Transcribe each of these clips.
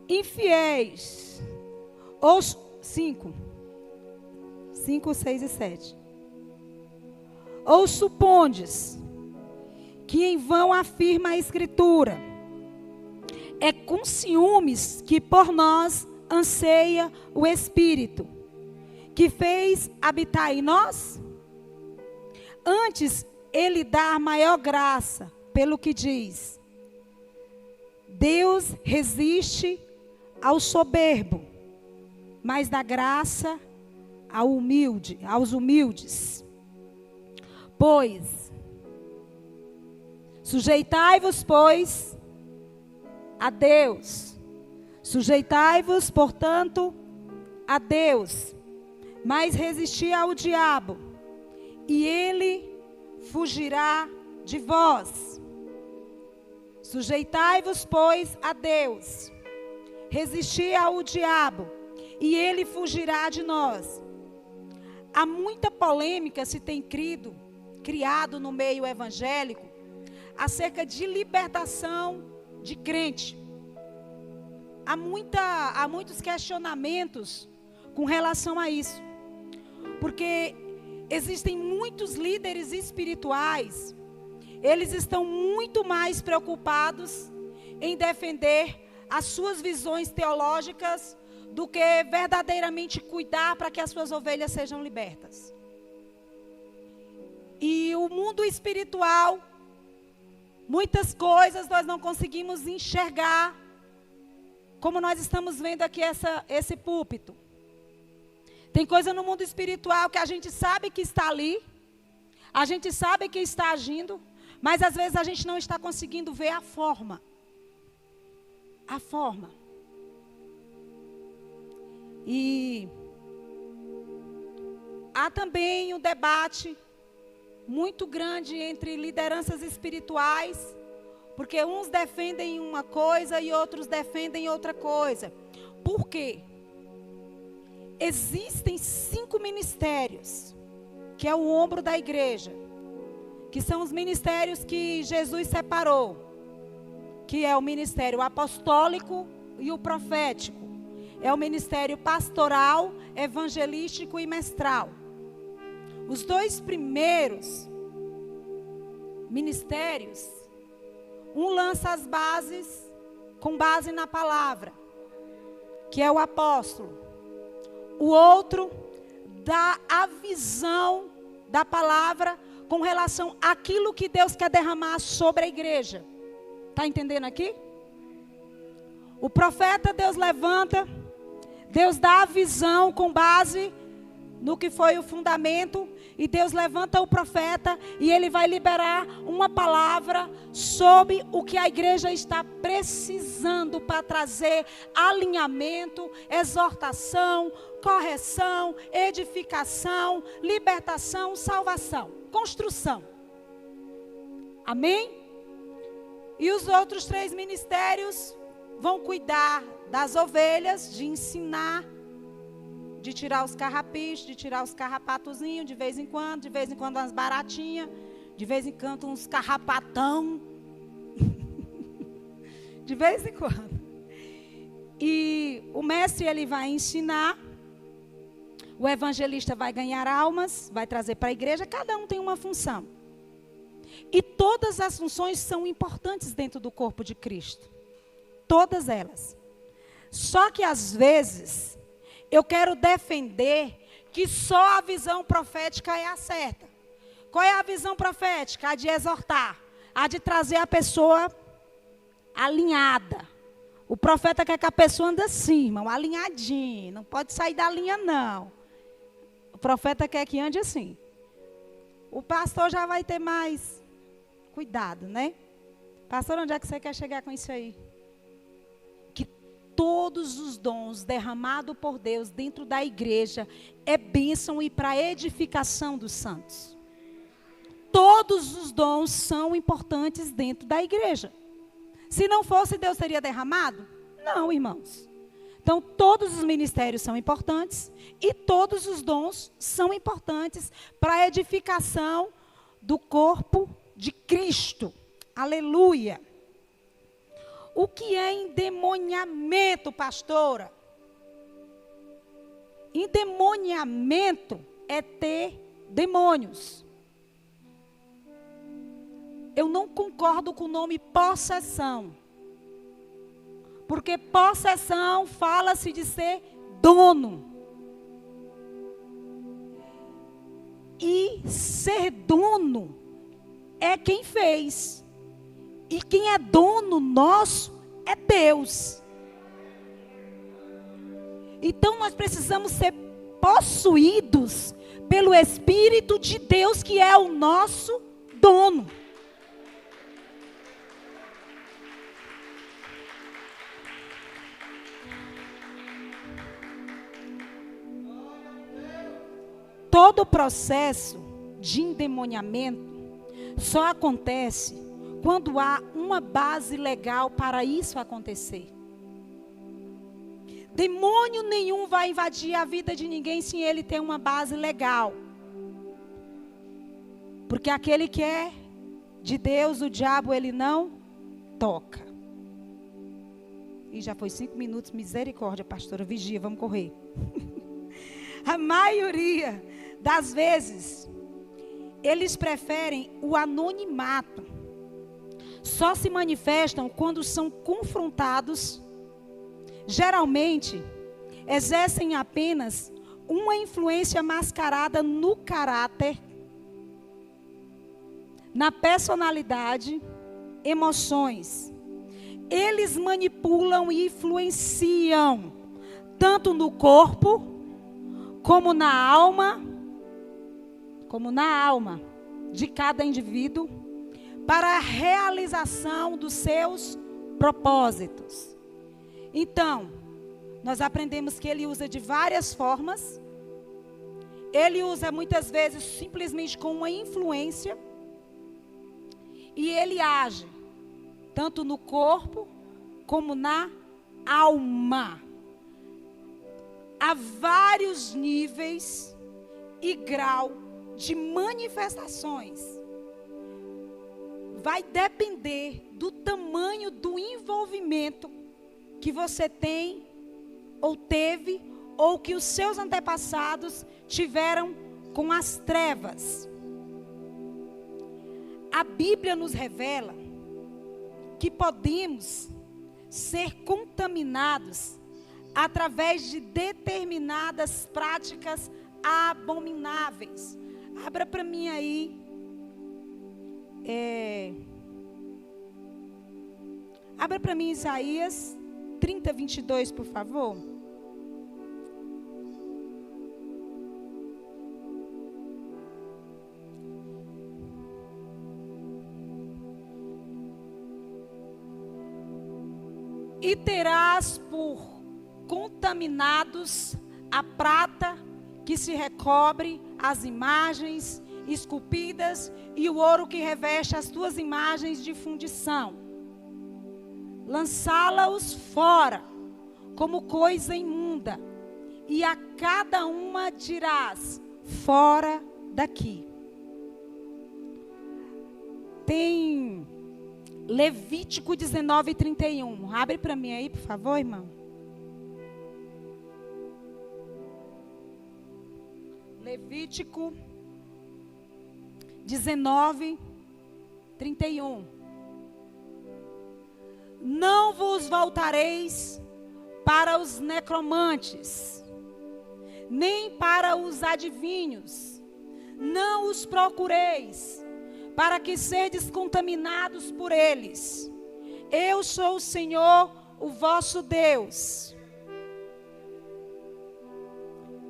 infiéis, ou 5, 6 e 7. Ou supondes que em vão afirma a Escritura, é com ciúmes que por nós anseia o Espírito, que fez habitar em nós? Antes, ele dá maior graça, pelo que diz: Deus resiste ao soberbo, mas dá graça aos humildes. Pois, sujeitai-vos, pois, a Deus. Sujeitai-vos, portanto, a Deus, mas resisti ao diabo, e ele fugirá de vós. Sujeitai-vos, pois, a Deus, resisti ao diabo, e ele fugirá de nós. Há muita polêmica se tem criado no meio evangélico acerca de libertação de crente. Há muitos questionamentos com relação a isso. Porque existem muitos líderes espirituais, eles estão muito mais preocupados em defender as suas visões teológicas do que verdadeiramente cuidar para que as suas ovelhas sejam libertas. E o mundo espiritual, muitas coisas nós não conseguimos enxergar, como nós estamos vendo aqui esse púlpito. Tem coisa no mundo espiritual que a gente sabe que está ali, a gente sabe que está agindo, mas às vezes a gente não está conseguindo ver a forma. A forma. E há também um debate muito grande entre lideranças espirituais, porque uns defendem uma coisa e outros defendem outra coisa. Por quê? Existem 5 ministérios, que é o ombro da igreja, que são os ministérios que Jesus separou, que é o ministério apostólico e o profético, é o ministério pastoral, evangelístico e mestral. Os 2 primeiros ministérios, um lança as bases com base na palavra, que é o apóstolo. O outro dá a visão da palavra com relação àquilo que Deus quer derramar sobre a igreja. Está entendendo aqui? O profeta Deus levanta, Deus dá a visão com base no que foi o fundamento, e Deus levanta o profeta e ele vai liberar uma palavra sobre o que a igreja está precisando para trazer alinhamento, exortação, correção, edificação, libertação, salvação, construção. Amém? E os outros 3 ministérios vão cuidar das ovelhas, de ensinar, de tirar os carrapichos, de tirar os carrapatozinhos de vez em quando umas baratinhas, de vez em quando uns carrapatão, de vez em quando. E o mestre, ele vai ensinar, o evangelista vai ganhar almas, vai trazer para a igreja, cada um tem uma função. E todas as funções são importantes dentro do corpo de Cristo. Todas elas. Só que às vezes eu quero defender que só a visão profética é a certa. Qual é a visão profética? A de exortar, a de trazer a pessoa alinhada. O profeta quer que a pessoa ande assim, irmão, alinhadinho, não pode sair da linha não. O profeta quer que ande assim. O pastor já vai ter mais cuidado, né? Pastor, onde é que você quer chegar com isso aí? Todos os dons derramados por Deus dentro da igreja é bênção e para edificação dos santos. Todos os dons são importantes dentro da igreja. Se não fosse, Deus teria derramado? Não, irmãos. Então, todos os ministérios são importantes e todos os dons são importantes para a edificação do corpo de Cristo. Aleluia. O que é endemoniamento, pastora? Endemoniamento é ter demônios. Eu não concordo com o nome possessão. Porque possessão fala-se de ser dono. E ser dono é quem fez. E quem é dono nosso é Deus. Então nós precisamos ser possuídos pelo Espírito de Deus, que é o nosso dono. Todo o processo de endemoniamento só acontece quando há uma base legal para isso acontecer. Demônio nenhum vai invadir a vida de ninguém sem ele ter uma base legal. Porque aquele que é de Deus, o diabo, ele não toca. E já foi 5 minutos, misericórdia, pastora, vigia, vamos correr. A maioria das vezes, eles preferem o anonimato. Só se manifestam quando são confrontados. Geralmente, exercem apenas uma influência mascarada no caráter, na personalidade, emoções. Eles manipulam e influenciam, tanto no corpo, como na alma de cada indivíduo, para a realização dos seus propósitos. Então, nós aprendemos que ele usa de várias formas. Ele usa muitas vezes simplesmente com uma influência. E ele age tanto no corpo como na alma. Há vários níveis e grau de manifestações. Vai depender do tamanho do envolvimento que você tem, ou teve, ou que os seus antepassados tiveram com as trevas. A Bíblia nos revela que podemos ser contaminados através de determinadas práticas abomináveis. Abra para mim aí. Abra para mim Isaías 30, 22, por favor. E terás por contaminados a prata que se recobre as imagens esculpidas e o ouro que reveste as tuas imagens de fundição. Lançá-la-os fora como coisa imunda, e a cada uma dirás: fora daqui. Tem Levítico 19, 31. Abre para mim aí, por favor, irmão. Levítico 19, 31. Não vos voltareis para os necromantes, nem para os adivinhos. Não os procureis, para que sedes contaminados por eles. Eu sou o Senhor, o vosso Deus.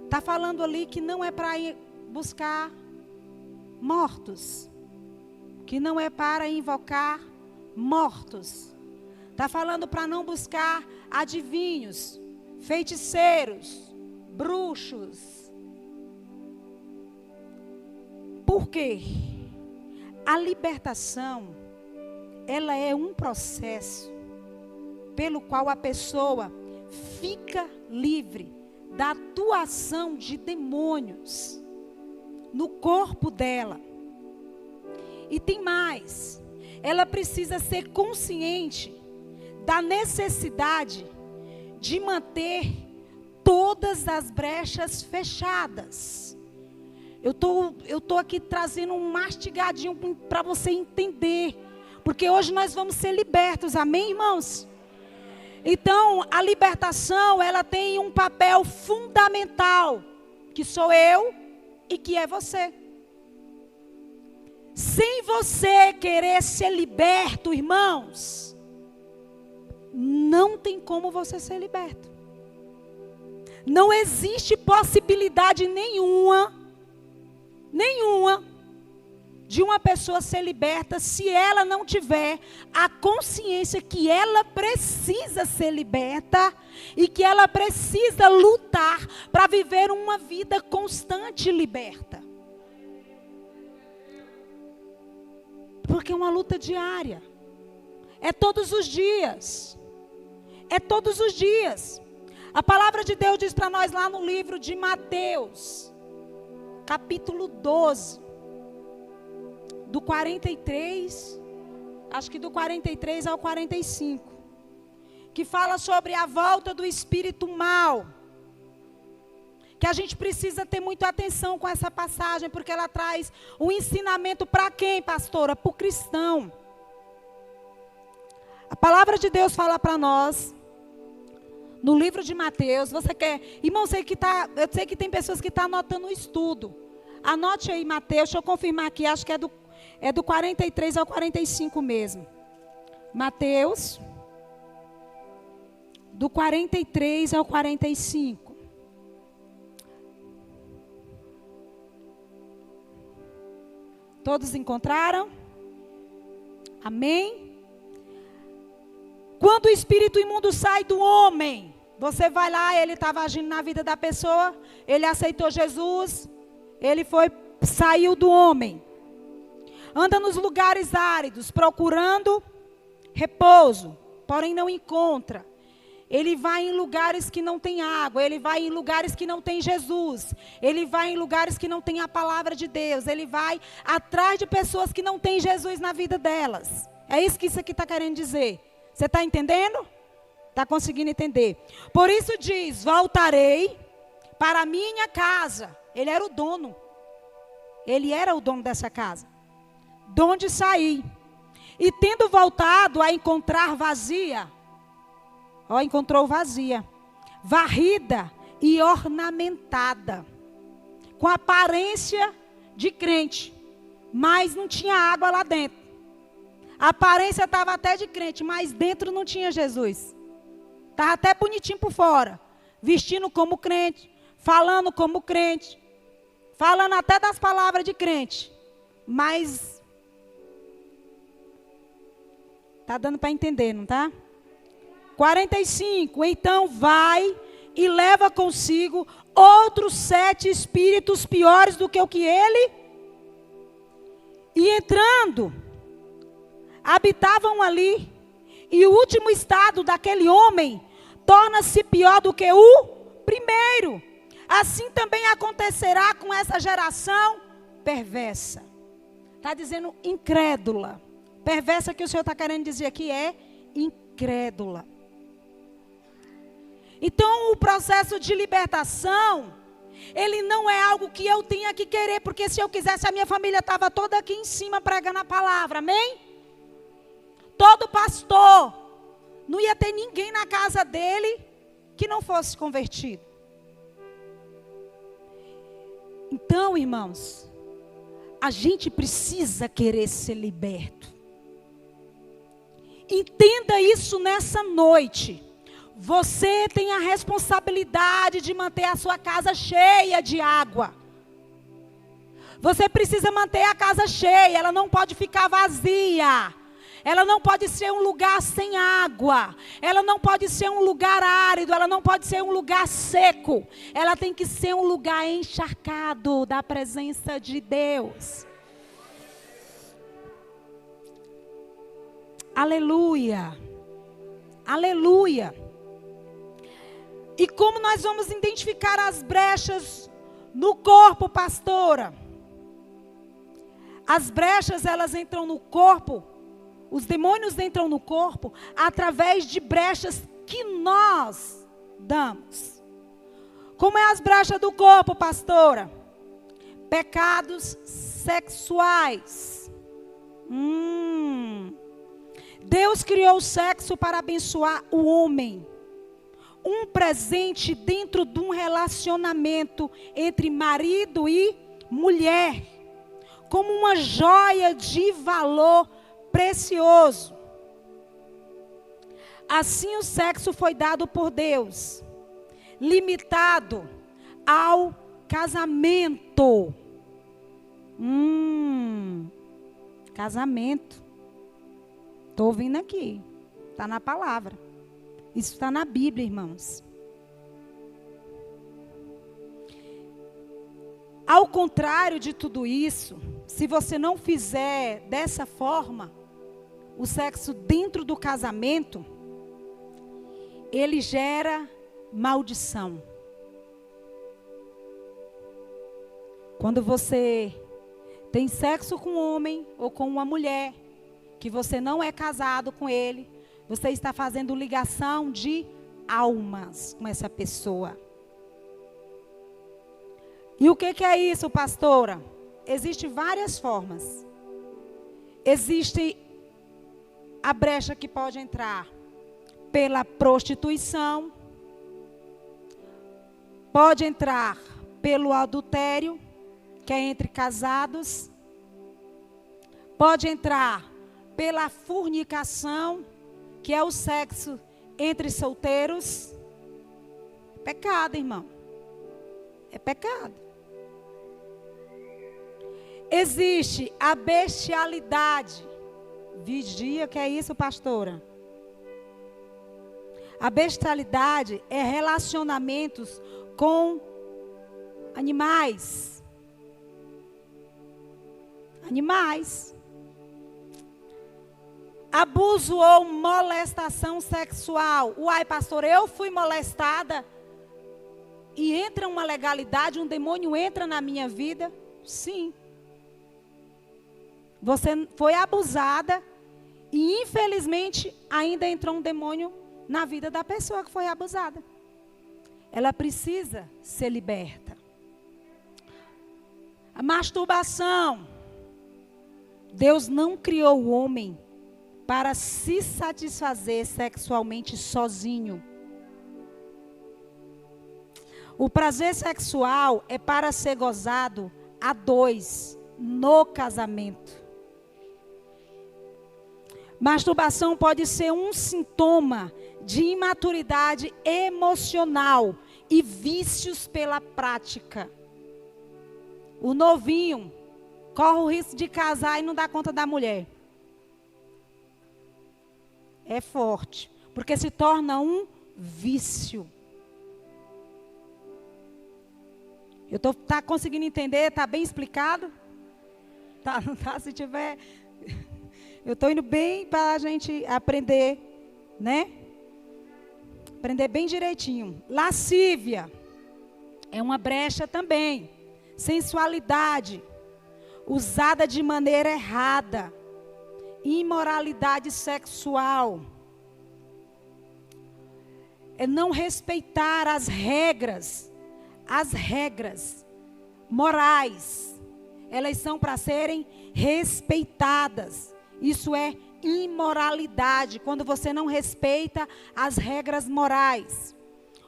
Está falando ali que não é para ir buscar mortos, que não é para invocar mortos. Está falando para não buscar adivinhos, feiticeiros, bruxos. Por quê? A libertação, ela é um processo pelo qual a pessoa fica livre da atuação de demônios no corpo dela. E tem mais, ela precisa ser consciente da necessidade de manter todas as brechas fechadas. Eu tô aqui trazendo um mastigadinho para você entender. Porque hoje nós vamos ser libertos, amém, irmãos? Então, a libertação, ela tem um papel fundamental, que sou eu e que é você. Sem você querer ser liberto, irmãos, não tem como você ser liberto. Não existe possibilidade nenhuma de uma pessoa ser liberta se ela não tiver a consciência que ela precisa ser liberta e que ela precisa lutar para viver uma vida constante liberta. Porque é uma luta diária. É todos os dias. É todos os dias. A palavra de Deus diz para nós lá no livro de Mateus, capítulo 12, do 43, acho que do 43 ao 45, que fala sobre a volta do espírito mau. Que a gente precisa ter muita atenção com essa passagem, porque ela traz um ensinamento para quem, pastora? Para o cristão. A palavra de Deus fala para nós, no livro de Mateus. Você quer, irmão, eu sei que tem pessoas que estão anotando o estudo. Anote aí Mateus, deixa eu confirmar aqui, acho que é do 43 ao 45 mesmo. Mateus, do 43 ao 45. Todos encontraram? Amém? Quando o espírito imundo sai do homem, você vai lá, ele estava agindo na vida da pessoa, ele aceitou Jesus, ele saiu do homem. Anda nos lugares áridos, procurando repouso, porém não encontra. Ele vai em lugares que não tem água, ele vai em lugares que não tem Jesus, ele vai em lugares que não tem a palavra de Deus, ele vai atrás de pessoas que não têm Jesus na vida delas. É isso que isso aqui está querendo dizer. Você está entendendo? Está conseguindo entender? Por isso diz, voltarei para a minha casa. Ele era o dono. Ele era o dono dessa casa. De onde saí. E tendo voltado a encontrar vazia, encontrou vazia, varrida e ornamentada, com aparência de crente, mas não tinha água lá dentro. A aparência estava até de crente, mas dentro não tinha Jesus. Estava até bonitinho por fora, vestindo como crente, falando como crente, falando até das palavras de crente, mas está dando para entender, não está? 45, então vai e leva consigo outros 7 espíritos piores do que o que ele. E entrando, habitavam ali. E o último estado daquele homem torna-se pior do que o primeiro. Assim também acontecerá com essa geração perversa. Está dizendo incrédula. Perversa que o Senhor está querendo dizer aqui é incrédula. Então o processo de libertação, ele não é algo que eu tenha que querer, porque se eu quisesse a minha família estava toda aqui em cima pregando a palavra, amém? Todo pastor, não ia ter ninguém na casa dele que não fosse convertido. Então, irmãos, a gente precisa querer ser liberto. Entenda isso nessa noite. Você tem a responsabilidade de manter a sua casa cheia de água. Você precisa manter a casa cheia, ela não pode ficar vazia. Ela não pode ser um lugar sem água. Ela não pode ser um lugar árido, ela não pode ser um lugar seco. Ela tem que ser um lugar encharcado da presença de Deus. Aleluia. Aleluia. E como nós vamos identificar as brechas no corpo, pastora? As brechas, elas entram no corpo Os demônios entram no corpo através de brechas que nós damos. Como é as brechas do corpo, pastora? Pecados sexuais. Deus criou o sexo para abençoar o homem. Um presente dentro de um relacionamento entre marido e mulher. Como uma joia de valor precioso. Assim o sexo foi dado por Deus, limitado ao casamento. Casamento. Estou ouvindo aqui. Está na palavra. Isso está na Bíblia, irmãos. Ao contrário de tudo isso, se você não fizer dessa forma, o sexo dentro do casamento, ele gera maldição. Quando você tem sexo com um homem ou com uma mulher, que você não é casado com ele, você está fazendo ligação de almas com essa pessoa. E o que é isso, pastora? Existem várias formas. Existe a brecha que pode entrar pela prostituição, pode entrar pelo adultério, que é entre casados, pode entrar pela fornicação, que é o sexo entre solteiros. Pecado, irmão. É pecado. Existe a bestialidade. Vigia, que é isso, pastora? A bestialidade é relacionamentos com animais. Animais. Abuso ou molestação sexual. Uai, pastor, eu fui molestada. E entra uma legalidade, um demônio entra na minha vida? Sim. Você foi abusada e infelizmente ainda entrou um demônio na vida da pessoa que foi abusada. Ela precisa ser liberta. A masturbação. Deus não criou o homem para se satisfazer sexualmente sozinho. O prazer sexual é para ser gozado a dois, no casamento. Masturbação pode ser um sintoma de imaturidade emocional e vícios pela prática. O novinho corre o risco de casar e não dá conta da mulher. É forte, porque se torna um vício. Tá conseguindo entender? Tá bem explicado? Tá, não tá? Se tiver, eu estou indo bem para a gente aprender, né? Aprender bem direitinho. Lascívia é uma brecha também. Sensualidade usada de maneira errada. Imoralidade sexual. É não respeitar as regras morais. Elas são para serem respeitadas. Isso é imoralidade, quando você não respeita as regras morais.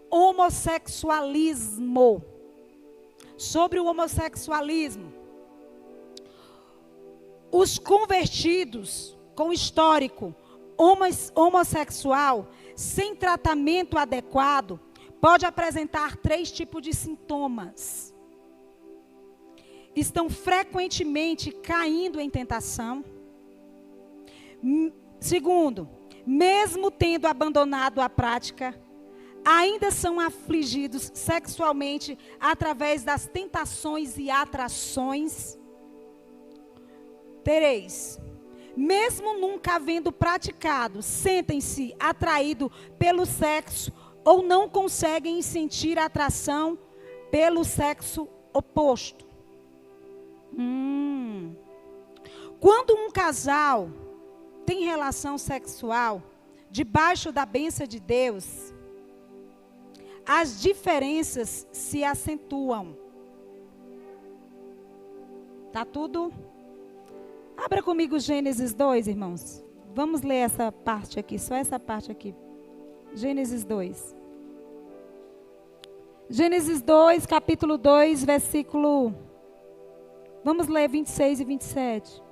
Homossexualismo. Sobre o homossexualismo, os convertidos com histórico homossexual, sem tratamento adequado, pode apresentar 3 tipos de sintomas. Estão frequentemente caindo em tentação. Segundo, mesmo tendo abandonado a prática, ainda são afligidos sexualmente através das tentações e atrações. 3. Mesmo nunca havendo praticado, sentem-se atraídos pelo sexo ou não conseguem sentir atração pelo sexo oposto. Quando um casal tem relação sexual debaixo da bênção de Deus, as diferenças se acentuam. Tá tudo? Abra comigo Gênesis 2, irmãos. Vamos ler essa parte aqui, só essa parte aqui. Gênesis 2. Gênesis 2, capítulo 2, versículo... Vamos ler 26 e 27.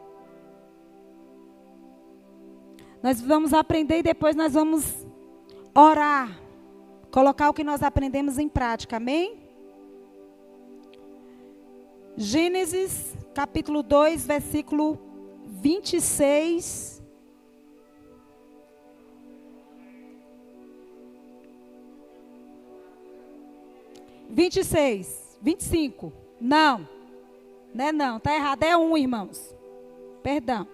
Nós vamos aprender e depois nós vamos orar. Colocar o que nós aprendemos em prática, amém? Gênesis, capítulo 2, versículo 26. Vinte e seis, 25. Não. Não é não, está errado. É 1, irmãos. Perdão.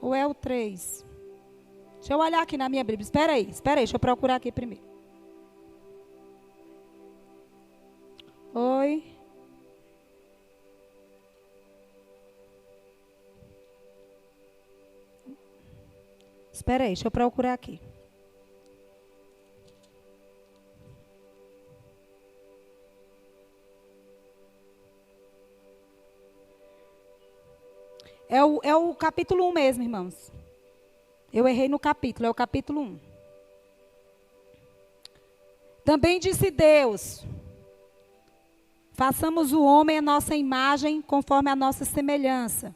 Ou é o 3? Deixa eu olhar aqui na minha Bíblia. Espera aí, deixa eu procurar aqui primeiro. Oi. Espera aí, deixa eu procurar aqui. É o capítulo 1 mesmo, irmãos. Eu errei no capítulo, é o capítulo 1. Também disse Deus: façamos o homem à nossa imagem, conforme a nossa semelhança.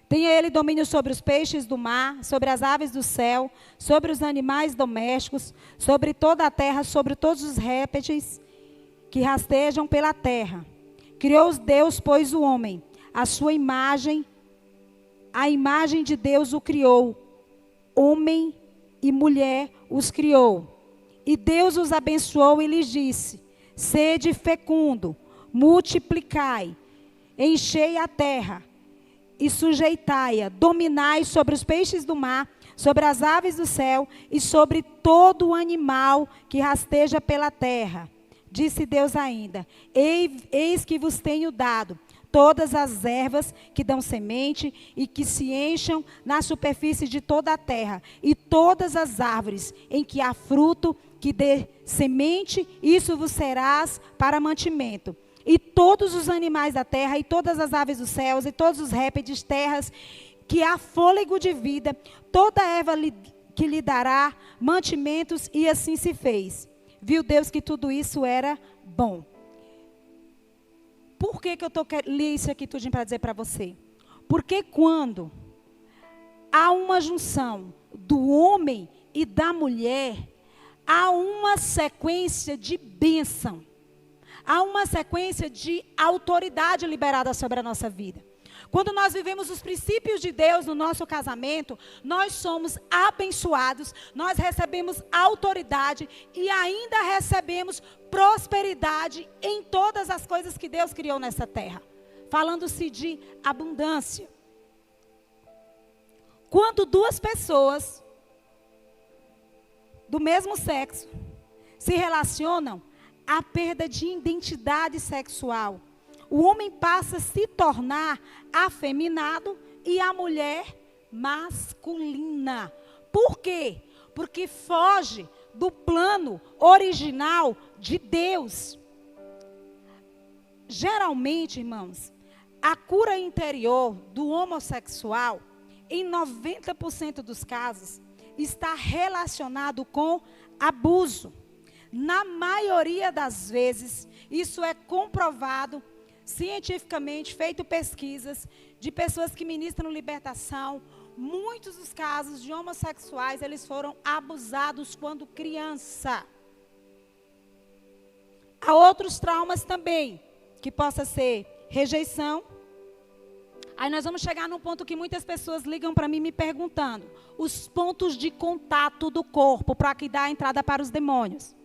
Tenha ele domínio sobre os peixes do mar, sobre as aves do céu, sobre os animais domésticos, sobre toda a terra, sobre todos os répteis que rastejam pela terra. Criou Deus, pois, o homem, a sua imagem, a imagem de Deus o criou. Homem e mulher os criou. E Deus os abençoou e lhes disse: sede fecundo, multiplicai, enchei a terra e sujeitai-a, dominai sobre os peixes do mar, sobre as aves do céu e sobre todo o animal que rasteja pela terra. Disse Deus ainda: eis que vos tenho dado todas as ervas que dão semente e que se encham na superfície de toda a terra, e todas as árvores em que há fruto que dê semente, isso vos serás para mantimento. E todos os animais da terra, e todas as aves dos céus, e todos os répteis terras, que há fôlego de vida, toda erva que lhe dará mantimentos, e assim se fez. Viu Deus que tudo isso era bom. Por que eu estou li isso aqui tudinho para dizer para você? Porque quando há uma junção do homem e da mulher, há uma sequência de bênção. Há uma sequência de autoridade liberada sobre a nossa vida. Quando nós vivemos os princípios de Deus no nosso casamento, nós somos abençoados, nós recebemos autoridade e ainda recebemos prosperidade em todas as coisas que Deus criou nessa terra. Falando-se de abundância. Quando duas pessoas do mesmo sexo se relacionam, há perda de identidade sexual. O homem passa a se tornar afeminado e a mulher masculina. Por quê? Porque foge do plano original de Deus. Geralmente, irmãos, a cura interior do homossexual, em 90% dos casos, está relacionado com abuso. Na maioria das vezes, isso é comprovado cientificamente, feito pesquisas de pessoas que ministram libertação. Muitos dos casos de homossexuais, eles foram abusados quando criança. Há outros traumas também, que possa ser rejeição. Aí nós vamos chegar num ponto que muitas pessoas ligam para mim me perguntando: os pontos de contato do corpo para que dá a entrada para os demônios.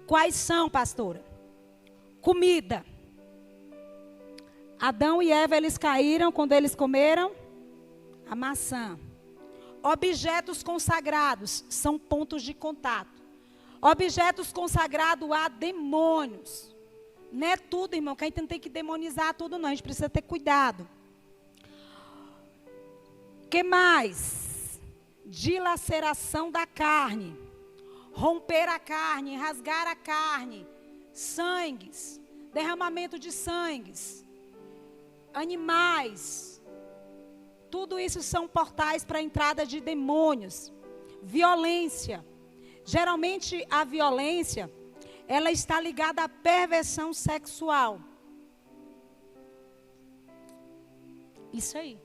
Quais são, pastora? Comida. Adão e Eva, eles caíram quando eles comeram a maçã. Objetos consagrados são pontos de contato. Objetos consagrados a demônios Não é tudo, irmão, que a gente não tem que demonizar tudo, não. A gente precisa ter cuidado. O que mais? Dilaceração da carne. Romper a carne, rasgar a carne. Sangues. Derramamento de sangues. Animais. Tudo isso são portais para a entrada de demônios. Violência. Geralmente a violência, ela está ligada à perversão sexual. Isso aí.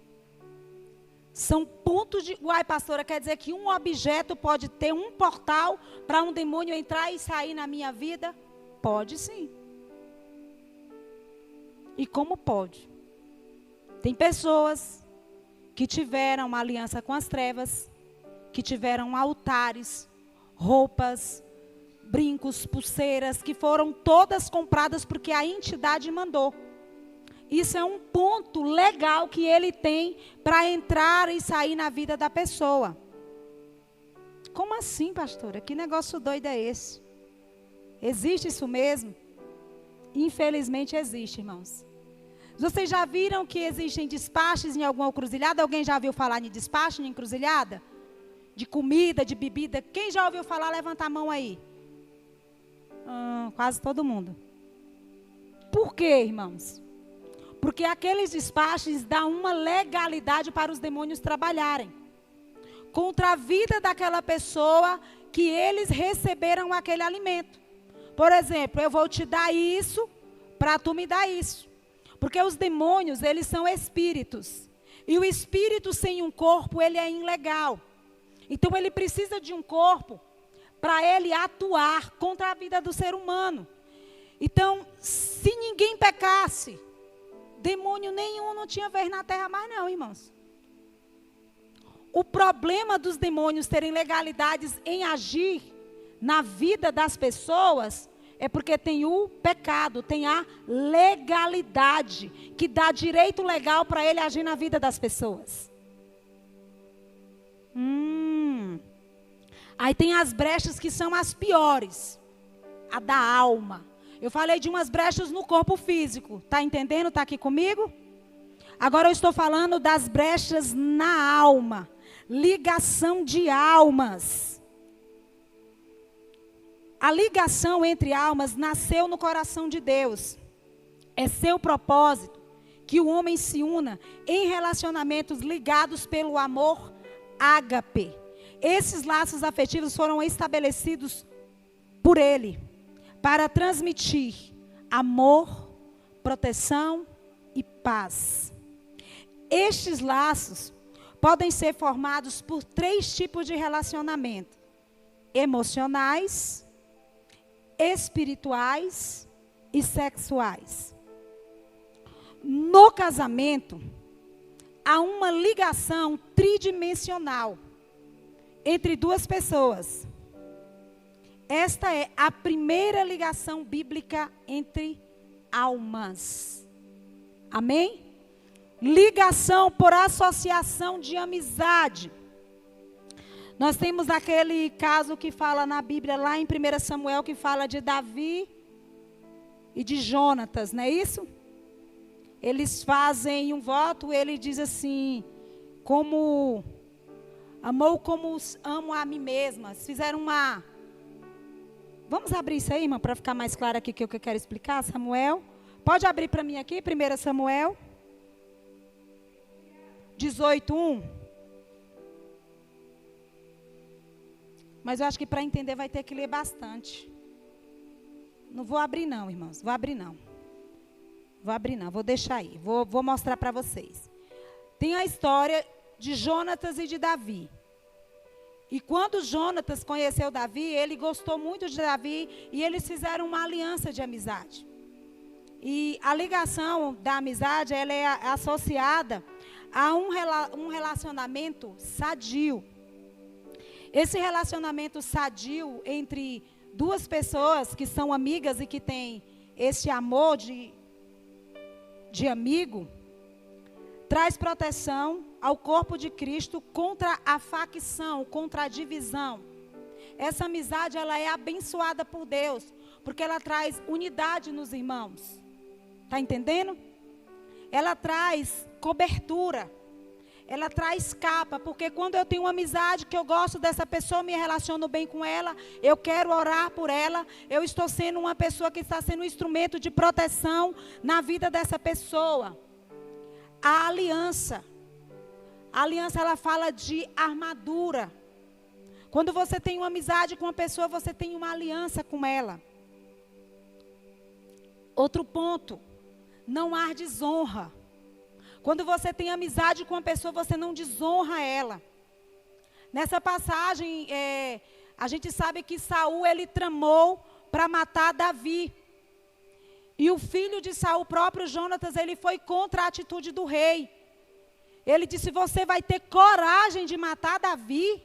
São pontos de... Uai, pastora, quer dizer que um objeto pode ter um portal para um demônio entrar e sair na minha vida? Pode sim. E como pode? Tem pessoas que tiveram uma aliança com as trevas, que tiveram altares, roupas, brincos, pulseiras, que foram todas compradas porque a entidade mandou. Isso é um ponto legal que ele tem para entrar e sair na vida da pessoa. Como assim, pastora? Que negócio doido é esse? Existe isso mesmo? Infelizmente existe, irmãos. Vocês já viram que existem despachos em alguma encruzilhada? Alguém já ouviu falar em despacho, em encruzilhada? De comida, de bebida. Quem já ouviu falar, levanta a mão aí. Quase todo mundo. Por quê, irmãos? Porque aqueles despachos dão uma legalidade para os demônios trabalharem. Contra a vida daquela pessoa que eles receberam aquele alimento. Por exemplo, eu vou te dar isso para tu me dar isso. Porque os demônios, eles são espíritos. E o espírito sem um corpo, ele é ilegal. Então ele precisa de um corpo para ele atuar contra a vida do ser humano. Então, se ninguém pecasse, demônio nenhum não tinha vez na terra mais não, irmãos. O problema dos demônios terem legalidades em agir na vida das pessoas é porque tem o pecado, tem a legalidade que dá direito legal para ele agir na vida das pessoas. Aí tem as brechas que são as piores. A da alma. Eu falei de umas brechas no corpo físico. Está entendendo? Está aqui comigo? Agora eu estou falando das brechas na alma. Ligação de almas. A ligação entre almas nasceu no coração de Deus. É seu propósito que o homem se una em relacionamentos ligados pelo amor ágape. Esses laços afetivos foram estabelecidos por ele para transmitir amor, proteção e paz. Estes laços podem ser formados por 3 tipos de relacionamento: emocionais, espirituais e sexuais. No casamento, há uma ligação tridimensional entre 2 pessoas. Esta é a primeira ligação bíblica entre almas. Amém? Ligação por associação de amizade. Nós temos aquele caso que fala na Bíblia, lá em 1 Samuel, que fala de Davi e de Jonatas, não é isso? Eles fazem um voto, ele diz assim, amou como amo a mim mesma. Fizeram uma... Vamos abrir isso aí, irmão, para ficar mais claro aqui o que eu quero explicar, Samuel. Pode abrir para mim aqui, 1 Samuel 18:1. Mas eu acho que para entender vai ter que ler bastante. Não vou abrir não, irmãos. Vou abrir não. Vou deixar aí. Vou mostrar para vocês. Tem a história de Jonatas e de Davi. E quando Jonatas conheceu Davi, ele gostou muito de Davi e eles fizeram uma aliança de amizade. E a ligação da amizade, ela é associada a um relacionamento sadio. Esse relacionamento sadio entre 2 pessoas que são amigas e que têm esse amor de amigo, traz proteção ao corpo de Cristo contra a facção, contra a divisão. Essa amizade, ela é abençoada por Deus, Porque ela traz unidade nos irmãos. Está entendendo? Ela traz cobertura. Ela traz capa, porque quando eu tenho uma amizade, que eu gosto dessa pessoa, me relaciono bem com ela, eu quero orar por ela, eu estou sendo uma pessoa que está sendo um instrumento de proteção na vida dessa pessoa. A aliança. A aliança, ela fala de armadura. Quando você tem uma amizade com uma pessoa, você tem uma aliança com ela. Outro ponto, não há desonra. Quando você tem amizade com uma pessoa, você não desonra ela. Nessa passagem, a gente sabe que Saul, ele tramou para matar Davi. E o filho de Saul, o próprio Jonatas, ele foi contra a atitude do rei. Ele disse, você vai ter coragem de matar Davi?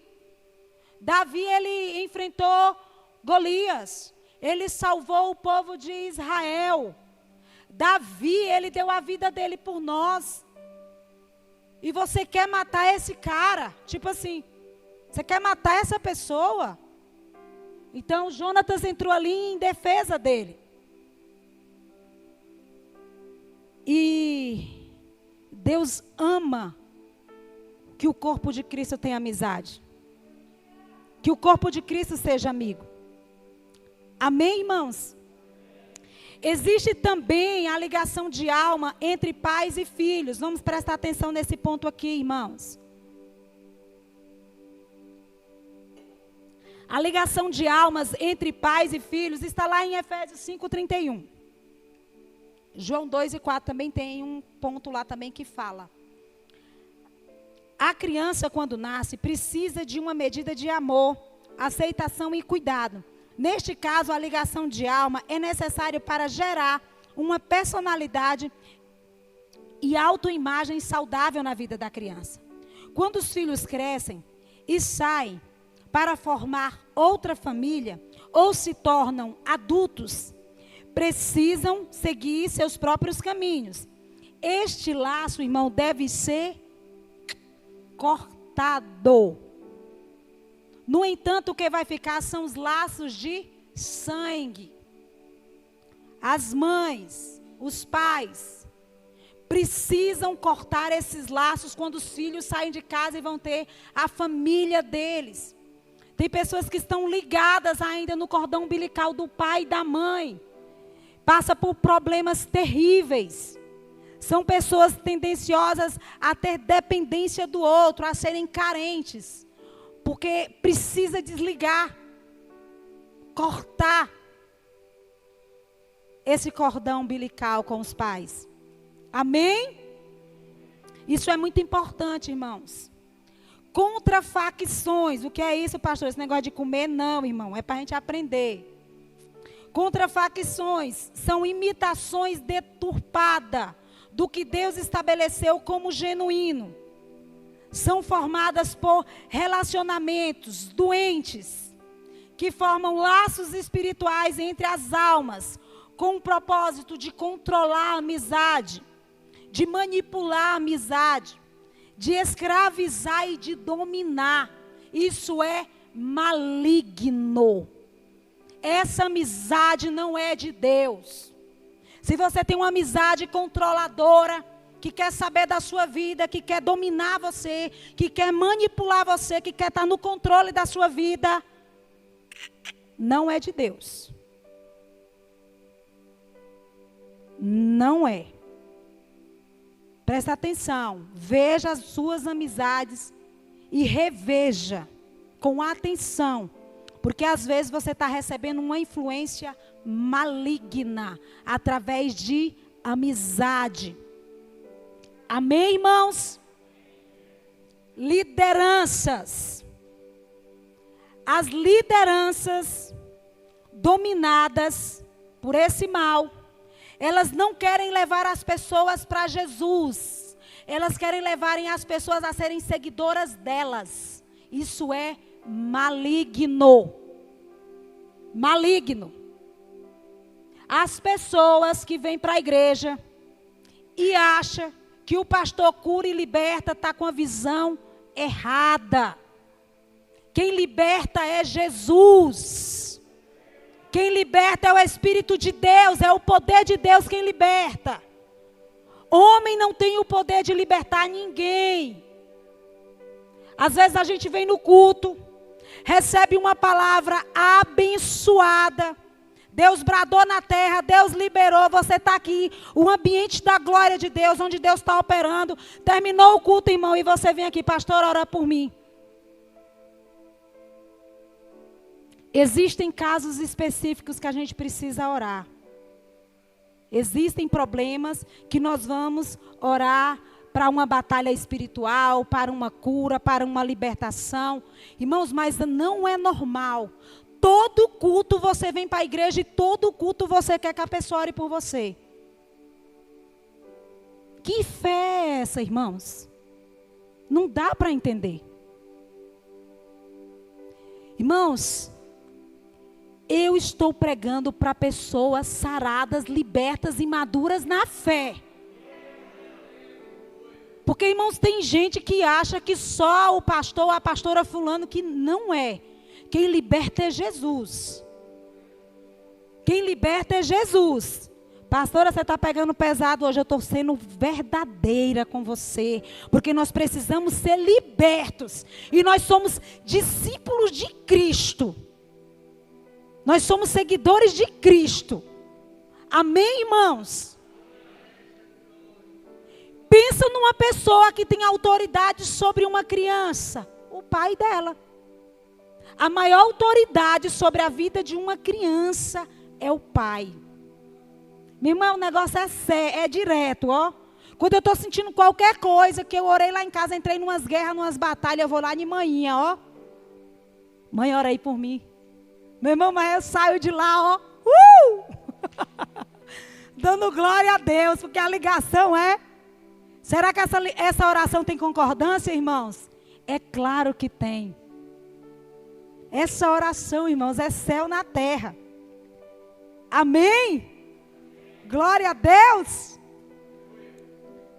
Davi, ele enfrentou Golias. Ele salvou o povo de Israel. Davi, ele deu a vida dele por nós. E você quer matar esse cara? Tipo assim, você quer matar essa pessoa? Então, Jonatas entrou ali em defesa dele. E Deus ama que o corpo de Cristo tenha amizade. Que o corpo de Cristo seja amigo. Amém, irmãos? Existe também a ligação de alma entre pais e filhos. Vamos prestar atenção nesse ponto aqui, irmãos. A ligação de almas entre pais e filhos está lá em Efésios 5:31. João 2:4 também tem um ponto lá também que fala. A criança, quando nasce, precisa de uma medida de amor, aceitação e cuidado. Neste caso, a ligação de alma é necessária para gerar uma personalidade e autoimagem saudável na vida da criança. Quando os filhos crescem e saem para formar outra família ou se tornam adultos, precisam seguir seus próprios caminhos. Este laço, irmão, deve ser cortado. No entanto, o que vai ficar são os laços de sangue. As mães, os pais, precisam cortar esses laços quando os filhos saem de casa e vão ter a família deles. Tem pessoas que estão ligadas ainda no cordão umbilical do pai e da mãe. Passa por problemas terríveis. São pessoas tendenciosas a ter dependência do outro, a serem carentes. Porque precisa desligar, cortar esse cordão umbilical com os pais. Amém? Isso é muito importante, irmãos. Contra facções. O que é isso, pastor? Esse negócio de comer, não, irmão. É para a gente aprender. Contra facções são imitações deturpadas do que Deus estabeleceu como genuíno. São formadas por relacionamentos doentes, que formam laços espirituais entre as almas, com o propósito de controlar a amizade, de manipular a amizade, de escravizar e de dominar. Isso é maligno. Essa amizade não é de Deus. Se você tem uma amizade controladora, que quer saber da sua vida, que quer dominar você, que quer manipular você, que quer estar no controle da sua vida, não é de Deus. Não é. Presta atenção, veja as suas amizades e reveja com atenção, porque às vezes você está recebendo uma influência maligna através de amizade. Amém, irmãos? Lideranças. As lideranças dominadas por esse mal, elas não querem levar as pessoas para Jesus. Elas querem levar as pessoas a serem seguidoras delas. Isso é maligno. Maligno. As pessoas que vêm para a igreja e acham que o pastor cura e liberta está com a visão errada. Quem liberta é Jesus. Quem liberta é o Espírito de Deus, é o poder de Deus quem liberta. Homem não tem o poder de libertar ninguém. Às vezes a gente vem no culto, recebe uma palavra abençoada. Deus bradou na terra, Deus liberou, você está aqui. O ambiente da glória de Deus, onde Deus está operando. Terminou o culto, irmão, e você vem aqui, pastor, ora por mim. Existem casos específicos que a gente precisa orar. Existem problemas que nós vamos orar para uma batalha espiritual, para uma cura, para uma libertação. Irmãos, mas não é normal. Todo culto você vem para a igreja e todo culto você quer que a pessoa ore por você. Que fé é essa, irmãos? Não dá para entender. Irmãos, eu estou pregando para pessoas saradas, libertas e maduras na fé. Porque, irmãos, tem gente que acha que só o pastor ou a pastora fulano, que não é. Quem liberta é Jesus. Quem liberta é Jesus. Pastora, você está pegando pesado hoje, eu estou sendo verdadeira com você. Porque nós precisamos ser libertos. E nós somos discípulos de Cristo. Nós somos seguidores de Cristo. Amém, irmãos? Pensa numa pessoa que tem autoridade sobre uma criança. O pai dela. A maior autoridade sobre a vida de uma criança é o pai. Meu irmão, o negócio é sério, é direto, ó. Quando eu estou sentindo qualquer coisa, que eu orei lá em casa, entrei em umas guerras, numas batalhas, eu vou lá de manhã, ó. Mãe, ora aí por mim. Meu irmão, mas eu saio de lá, ó. Dando glória a Deus, porque a ligação é... Será que essa oração tem concordância, irmãos? É claro que tem. Essa oração, irmãos, é céu na terra. Amém? Glória a Deus.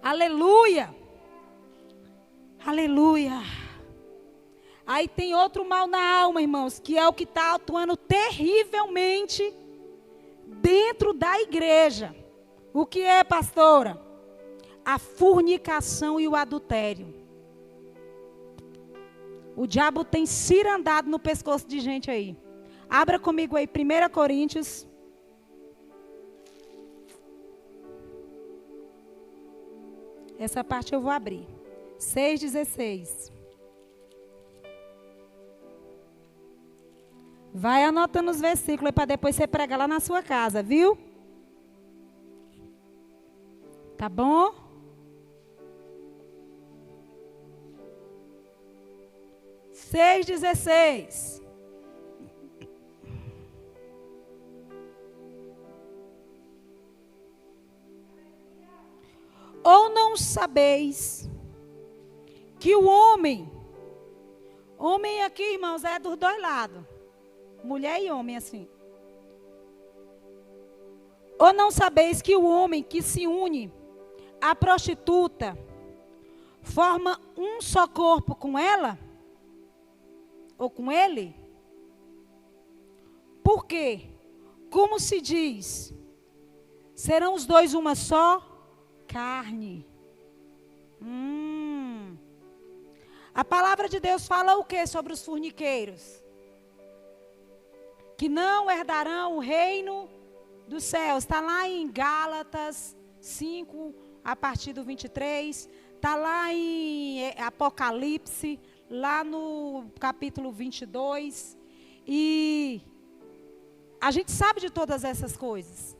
Aleluia. Aleluia. Aí tem outro mal na alma, irmãos, que é o que está atuando terrivelmente dentro da igreja. O que é, pastora? A fornicação e o adultério. O diabo tem cirandado no pescoço de gente aí. Abra comigo aí, 1 Coríntios. Essa parte eu vou abrir. 6,16. Vai anotando os versículos para depois você pregar lá na sua casa, viu? Tá bom? Seis 16. Ou não sabeis que o homem aqui, irmãos, é dos dois lados. Mulher e homem, assim. Ou não sabeis que o homem que se une à prostituta forma um só corpo com ela? Ou com ele? Por quê? Como se diz? Serão os dois uma só carne. A palavra de Deus fala o que sobre os forniqueiros? Que não herdarão o reino dos céus. Está lá em Gálatas 5, a partir do 23. Está lá em Apocalipse, lá no capítulo 22. E a gente sabe de todas essas coisas.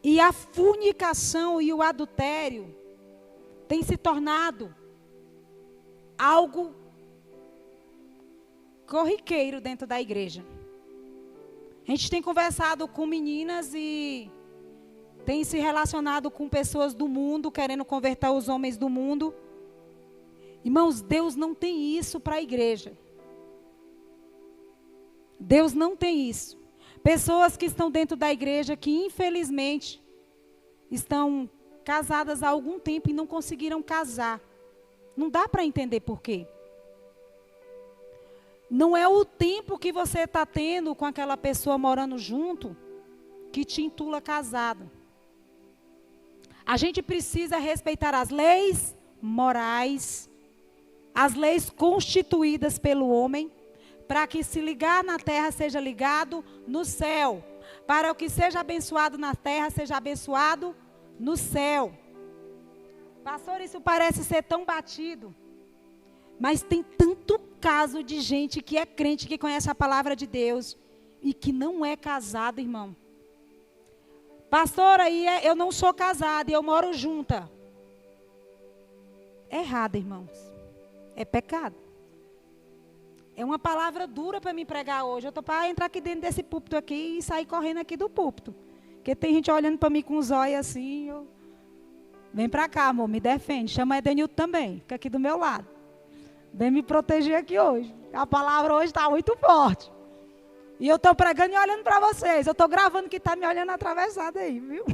E a fornicação e o adultério tem se tornado algo corriqueiro dentro da igreja. A gente tem conversado com meninas e tem se relacionado com pessoas do mundo, querendo converter os homens do mundo. Irmãos, Deus não tem isso para a igreja. Deus não tem isso. Pessoas que estão dentro da igreja que infelizmente estão casadas há algum tempo e não conseguiram casar. Não dá para entender por quê. Não é o tempo que você está tendo com aquela pessoa morando junto que te intitula casado. A gente precisa respeitar as leis morais, as leis constituídas pelo homem, para que se ligar na terra seja ligado no céu. Para o que seja abençoado na terra seja abençoado no céu. Pastor, isso parece ser tão batido. Mas tem tanto caso de gente que é crente, que conhece a palavra de Deus e que não é casado, irmão. Pastor, aí eu não sou casada e eu moro junta. É errado, irmãos. É pecado. É uma palavra dura para me pregar hoje. Eu estou para entrar aqui dentro desse púlpito aqui e sair correndo aqui do púlpito. Porque tem gente olhando para mim com os olhos assim. Vem para cá, amor, me defende. Chama a Edenilton também. Fica aqui do meu lado. Vem me proteger aqui hoje. A palavra hoje está muito forte. E eu estou pregando e olhando para vocês. Eu estou gravando que está me olhando atravessado aí, viu?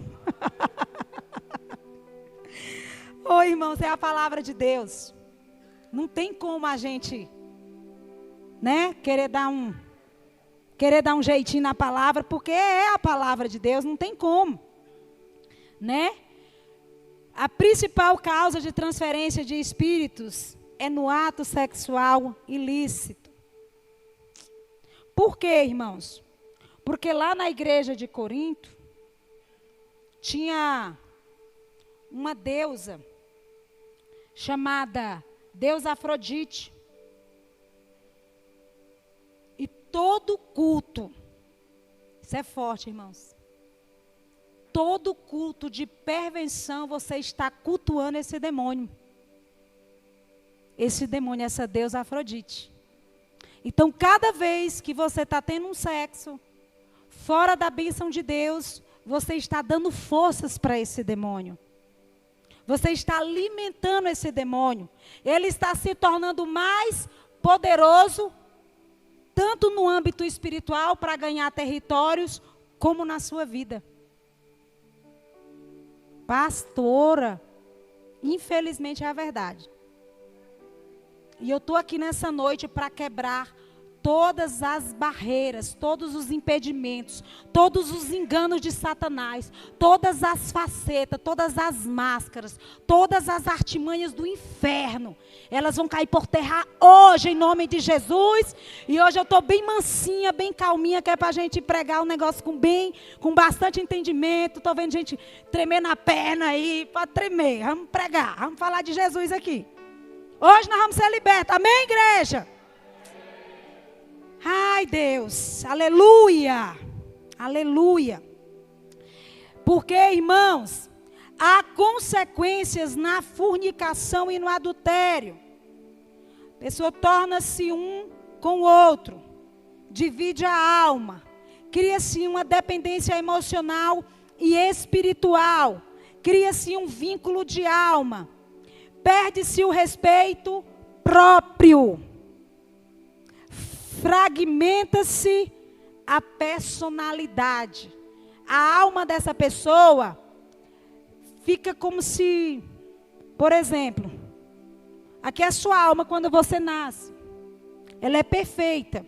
Oi, irmãos, é a palavra de Deus. Não tem como a gente, né, querer dar um jeitinho na palavra, porque é a palavra de Deus, não tem como, né? A principal causa de transferência de espíritos é no ato sexual ilícito. Por quê, irmãos? Porque lá na igreja de Corinto tinha uma deusa chamada deusa Afrodite. E todo culto, isso é forte, irmãos. Todo culto de perversão, você está cultuando esse demônio. Esse demônio, essa deusa Afrodite. Então, cada vez que você está tendo um sexo fora da bênção de Deus, você está dando forças para esse demônio. Você está alimentando esse demônio. Ele está se tornando mais poderoso, tanto no âmbito espiritual, para ganhar territórios, como na sua vida. Pastora, infelizmente é a verdade. E eu estou aqui nessa noite para quebrar todas as barreiras, todos os impedimentos, todos os enganos de Satanás, todas as facetas, todas as máscaras, todas as artimanhas do inferno. Elas vão cair por terra hoje, em nome de Jesus. E hoje eu estou bem mansinha, bem calminha, que é para a gente pregar o negócio com bastante entendimento. Estou vendo gente tremer na perna aí, pode tremer. Vamos pregar, vamos falar de Jesus aqui. Hoje nós vamos ser libertos, amém, igreja? Ai, Deus, aleluia, aleluia. Porque, irmãos, há consequências na fornicação e no adultério. A pessoa torna-se um com o outro, divide a alma, cria-se uma dependência emocional e espiritual, cria-se um vínculo de alma, perde-se o respeito próprio. Fragmenta-se a personalidade. A alma dessa pessoa fica como se, por exemplo, aqui é a sua alma quando você nasce. Ela é perfeita.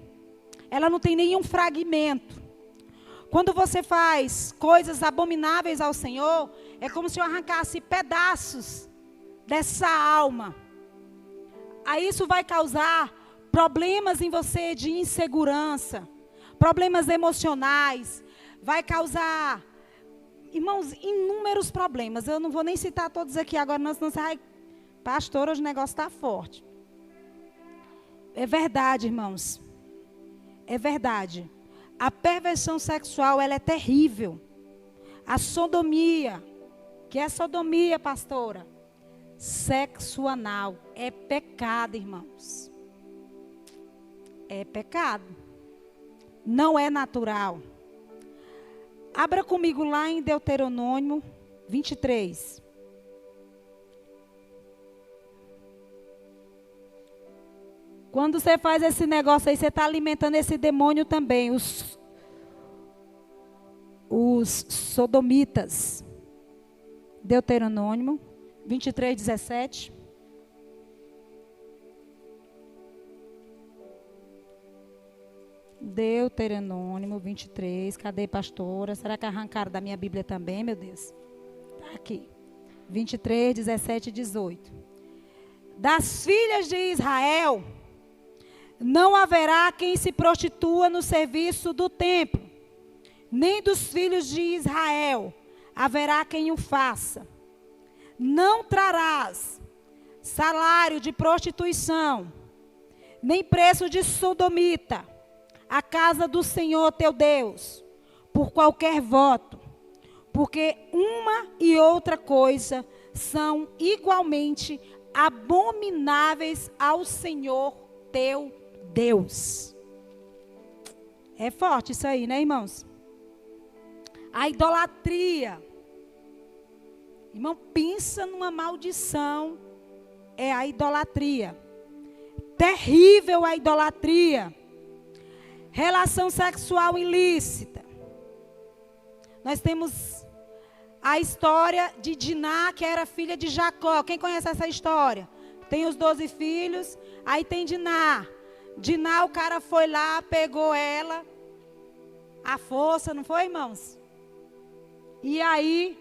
Ela não tem nenhum fragmento. Quando você faz coisas abomináveis ao Senhor, é como se eu arrancasse pedaços dessa alma. Aí isso vai causar problemas em você de insegurança, problemas emocionais, vai causar, irmãos, inúmeros problemas. Eu não vou nem citar todos aqui agora, senão você vai, pastor, hoje o negócio está forte. É verdade, irmãos, é verdade. A perversão sexual, ela é terrível. A sodomia, que é sodomia, pastora? Sexo anal, é pecado, irmãos. É pecado. Não é natural. Abra comigo lá em Deuteronômio 23. Quando você faz esse negócio aí, você está alimentando esse demônio também. Os sodomitas. Deuteronômio 23, 17. Deuteronômio 23. Cadê, pastora? Será que arrancaram da minha Bíblia também, meu Deus? Está aqui. 23, 17 e 18. Das filhas de Israel, não haverá quem se prostitua no serviço do templo, nem dos filhos de Israel haverá quem o faça. Não trarás salário de prostituição, nem preço de sodomita, a casa do Senhor teu Deus, por qualquer voto, porque uma e outra coisa são igualmente abomináveis ao Senhor teu Deus. É forte isso aí, né, irmãos? A idolatria. Irmão, pensa numa maldição. É a idolatria. Terrível a idolatria. Relação sexual ilícita. Nós temos a história de Diná, que era filha de Jacó. Quem conhece essa história? Tem os 12 filhos, aí tem Diná. Diná, o cara foi lá, pegou ela, à força, não foi, irmãos? E aí,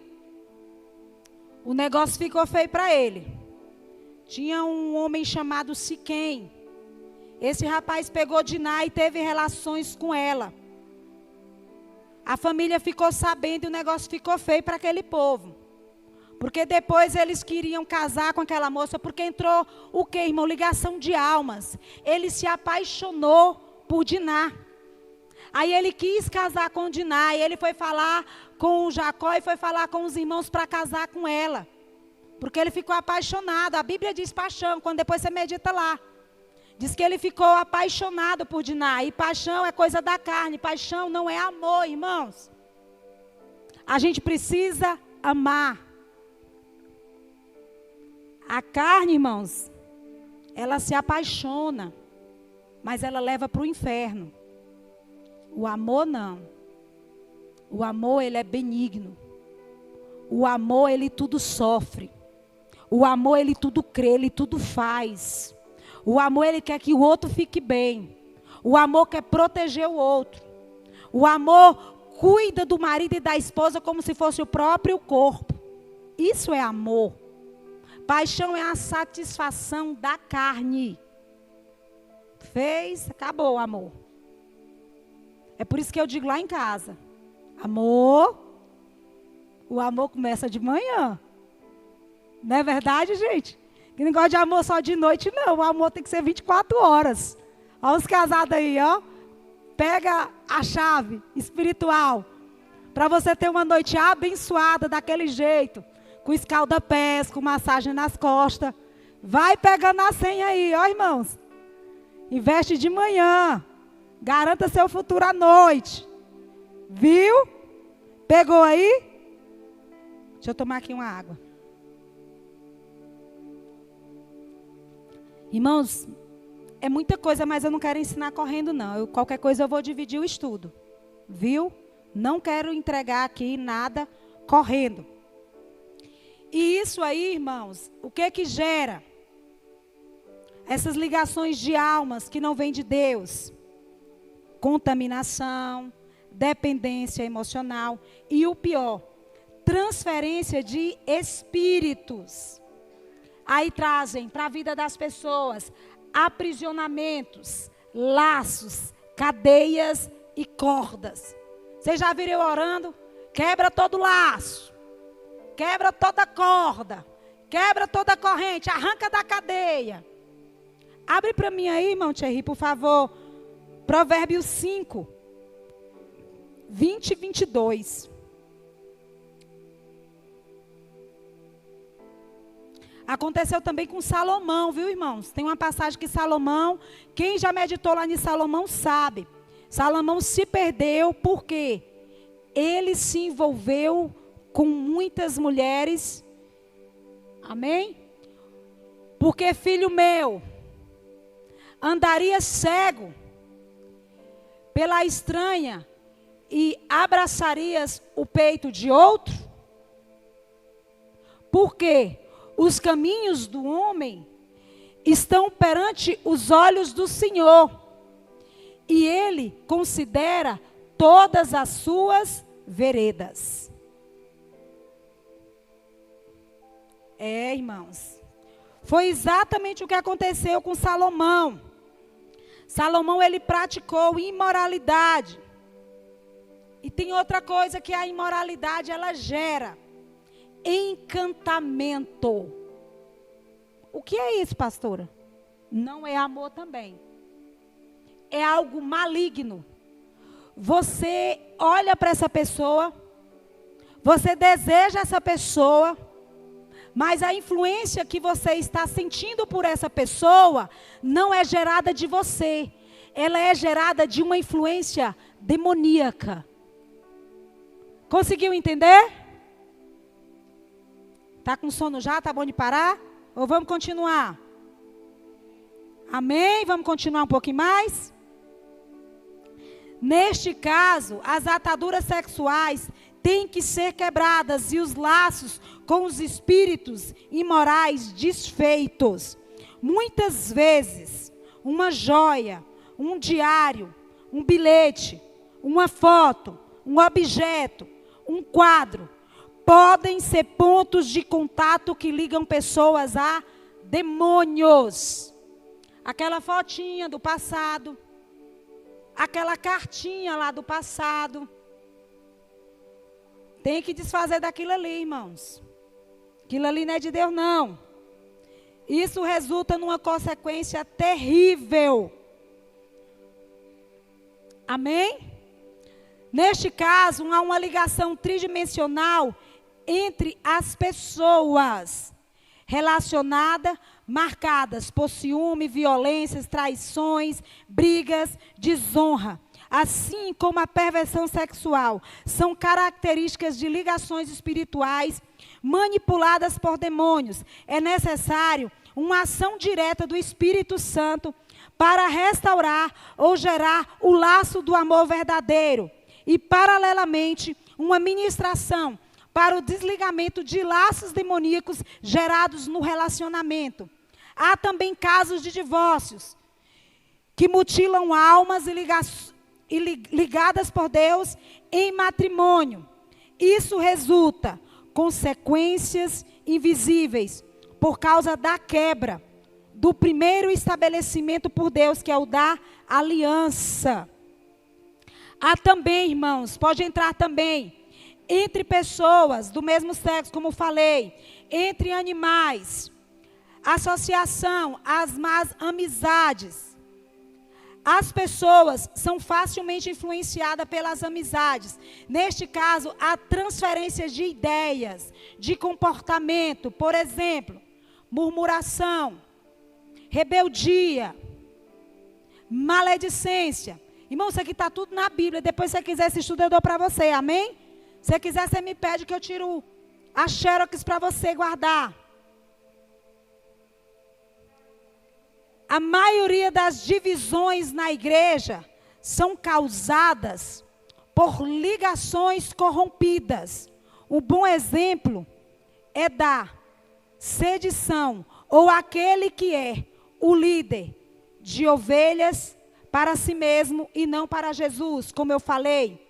o negócio ficou feio para ele. Tinha um homem chamado Siquém. Esse rapaz pegou Diná e teve relações com ela. A família ficou sabendo e o negócio ficou feio para aquele povo. Porque depois eles queriam casar com aquela moça, porque entrou o quê, irmão? Ligação de almas. Ele se apaixonou por Diná. Aí ele quis casar com Diná, e ele foi falar com o Jacó e foi falar com os irmãos para casar com ela. Porque ele ficou apaixonado. A Bíblia diz paixão, quando depois você medita lá. Diz que ele ficou apaixonado por Diná. E paixão é coisa da carne, paixão não é amor, irmãos. A gente precisa amar. A carne, irmãos, ela se apaixona, mas ela leva para o inferno. O amor não. O amor, ele é benigno. O amor, ele tudo sofre. O amor, ele tudo crê, ele tudo faz. O amor, ele quer que o outro fique bem. O amor quer proteger o outro. O amor cuida do marido e da esposa como se fosse o próprio corpo. Isso é amor. Paixão é a satisfação da carne. Fez, acabou o amor. É por isso que eu digo lá em casa. Amor, o amor começa de manhã. Não é verdade, gente? Que negócio de amor só de noite, não. O amor tem que ser 24 horas. Olha os casados aí, ó. Pega a chave espiritual. Para você ter uma noite abençoada daquele jeito. Com escalda-pés, com massagem nas costas. Vai pegando a senha aí, ó, irmãos. Investe de manhã. Garanta seu futuro à noite. Viu? Pegou aí? Deixa eu tomar aqui uma água. Irmãos, é muita coisa, mas eu não quero ensinar correndo, não. Qualquer coisa eu vou dividir o estudo. Viu? Não quero entregar aqui nada correndo. E isso aí, irmãos, o que que gera? Essas ligações de almas que não vêm de Deus. Contaminação, dependência emocional e o pior, transferência de espíritos. Aí trazem para a vida das pessoas aprisionamentos, laços, cadeias e cordas. Vocês já viram eu orando? Quebra todo laço, quebra toda corda, quebra toda corrente, arranca da cadeia. Abre para mim aí, irmão Thierry, por favor. Provérbios 5, 20 e 22. Aconteceu também com Salomão, viu, irmãos? Tem uma passagem que Salomão, quem já meditou lá em Salomão sabe. Salomão se perdeu porque ele se envolveu com muitas mulheres. Amém? Porque, filho meu, andaria cego pela estranha e abraçarias o peito de outro? Porque os caminhos do homem estão perante os olhos do Senhor, e ele considera todas as suas veredas. Irmãos, foi exatamente o que aconteceu com Salomão. Salomão, ele praticou imoralidade. E tem outra coisa que a imoralidade, ela gera: encantamento. O que é isso, pastora? Não é amor também. É algo maligno. Você olha para essa pessoa, você deseja essa pessoa, mas a influência que você está sentindo por essa pessoa não é gerada de você. Ela é gerada de uma influência demoníaca. Conseguiu entender? Está com sono já? Está bom de parar? Ou vamos continuar? Amém? Vamos continuar um pouquinho mais? Neste caso, as ataduras sexuais têm que ser quebradas e os laços com os espíritos imorais desfeitos. Muitas vezes, uma joia, um diário, um bilhete, uma foto, um objeto, um quadro, podem ser pontos de contato que ligam pessoas a demônios. Aquela fotinha do passado, aquela cartinha lá do passado, tem que desfazer daquilo ali, irmãos. Aquilo ali não é de Deus, não. Isso resulta numa consequência terrível. Amém? Neste caso, há uma ligação tridimensional entre as pessoas relacionadas, marcadas por ciúme, violências, traições, brigas, desonra. Assim como a perversão sexual são características de ligações espirituais manipuladas por demônios, é necessário uma ação direta do Espírito Santo para restaurar ou gerar o laço do amor verdadeiro e, paralelamente, uma ministração para o desligamento de laços demoníacos gerados no relacionamento. Há também casos de divórcios que mutilam almas ligadas por Deus em matrimônio. Isso resulta consequências invisíveis por causa da quebra do primeiro estabelecimento por Deus, que é o da aliança. Há também, irmãos, pode entrar também entre pessoas do mesmo sexo, como falei, entre animais, associação às más amizades. As pessoas são facilmente influenciadas pelas amizades. Neste caso, há transferência de ideias, de comportamento, por exemplo, murmuração, rebeldia, maledicência. Irmão, isso aqui está tudo na Bíblia. Depois, se você quiser, esse estudo eu dou para você, amém? Se você quiser, você me pede que eu tiro a xerox para você guardar. A maioria das divisões na igreja são causadas por ligações corrompidas. Um bom exemplo é da sedição, ou aquele que é o líder de ovelhas para si mesmo e não para Jesus, como eu falei.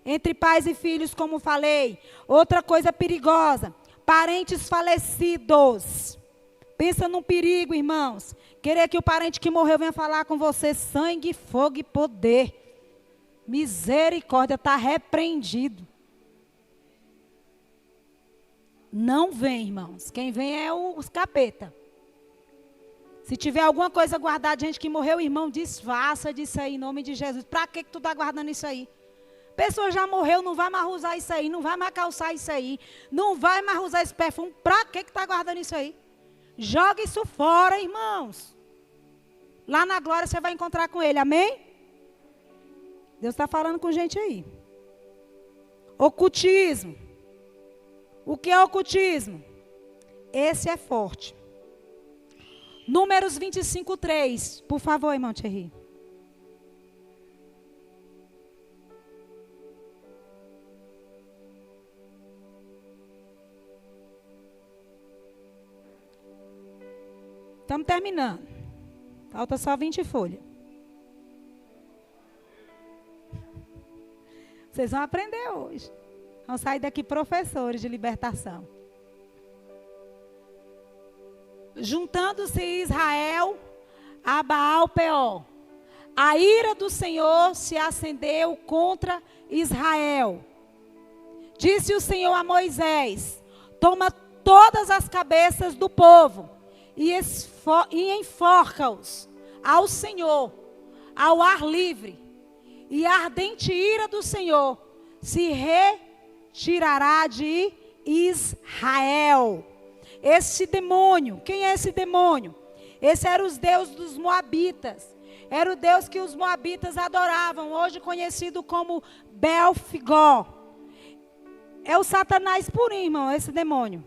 Entre pais e filhos, como falei. Outra coisa perigosa, parentes falecidos. Pensa num perigo, irmãos. Querer que o parente que morreu venha falar com você, sangue, fogo e poder. Misericórdia, está repreendido. Não vem, irmãos. Quem vem é os capeta. Se tiver alguma coisa guardada, gente que morreu, irmão, desfaça disso aí, em nome de Jesus. Para que tu está guardando isso aí? A pessoa já morreu, não vai mais usar isso aí, não vai mais calçar isso aí, não vai mais usar esse perfume. Para que está guardando isso aí? Joga isso fora, irmãos. Lá na glória você vai encontrar com ele, amém? Deus está falando com gente aí. Ocultismo. O que é ocultismo? Esse é forte. Números 25:3. Por favor, irmão Thierry. Estamos terminando. Falta só 20 folhas. Vocês vão aprender hoje. Vão sair daqui professores de libertação. Juntando-se Israel a Baal-Peor, a ira do Senhor se acendeu contra Israel. Disse o Senhor a Moisés: toma todas as cabeças do povo e enforca-os ao Senhor, ao ar livre, e a ardente ira do Senhor se retirará de Israel. Esse demônio, quem é esse demônio? Esse era os deuses dos Moabitas. Era o Deus que os Moabitas adoravam, hoje conhecido como Belfigor. É o Satanás purinho, irmão, esse demônio.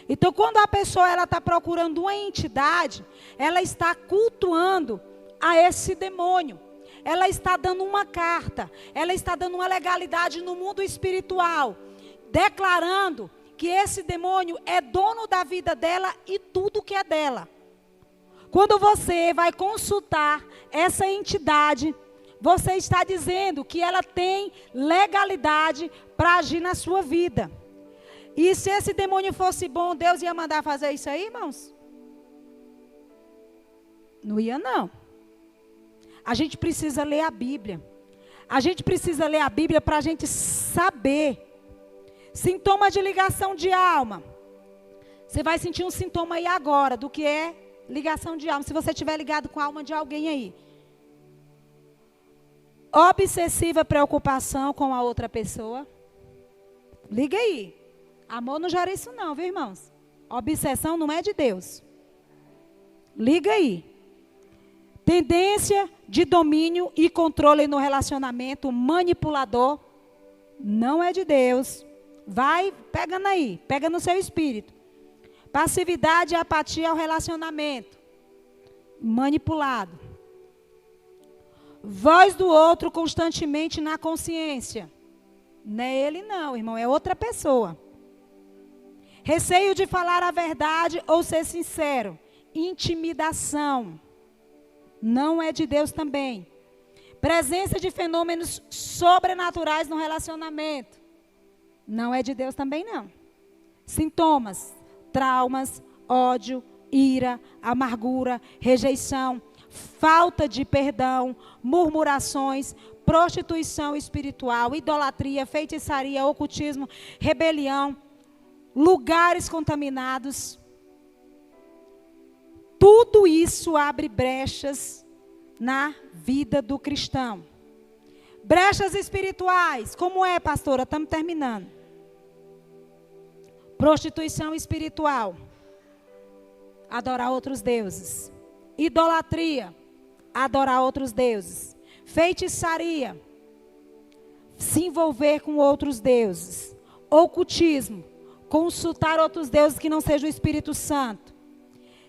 Então, quando a pessoa está procurando uma entidade, ela está cultuando a esse demônio. Ela está dando uma carta, ela está dando uma legalidade no mundo espiritual, declarando que esse demônio é dono da vida dela e tudo que é dela. Quando você vai consultar essa entidade, você está dizendo que ela tem legalidade para agir na sua vida. E se esse demônio fosse bom, Deus ia mandar fazer isso aí, irmãos? Não ia, não. A gente precisa ler a Bíblia. A gente precisa ler a Bíblia para a gente saber. Sintomas de ligação de alma. Você vai sentir um sintoma aí agora do que é ligação de alma, se você estiver ligado com a alma de alguém aí. Obsessiva preocupação com a outra pessoa. Liga aí. Amor não gera isso não, viu, irmãos? Obsessão não é de Deus. Liga aí. Tendência de domínio e controle no relacionamento, manipulador, não é de Deus. Vai pegando aí, pega no seu espírito. Passividade e apatia ao relacionamento, manipulado. Voz do outro constantemente na consciência. Não é ele não, irmão, é outra pessoa. Receio de falar a verdade ou ser sincero. Intimidação. Não é de Deus também. Presença de fenômenos sobrenaturais no relacionamento. Não é de Deus também não. Sintomas. Traumas, ódio, ira, amargura, rejeição, falta de perdão, murmurações, prostituição espiritual, idolatria, feitiçaria, ocultismo, rebelião, lugares contaminados. Tudo isso abre brechas na vida do cristão. Brechas espirituais, como é, pastora? Estamos terminando. Prostituição espiritual, adorar outros deuses. Idolatria, adorar outros deuses. Feitiçaria, se envolver com outros deuses. Ocultismo, consultar outros deuses que não seja o Espírito Santo.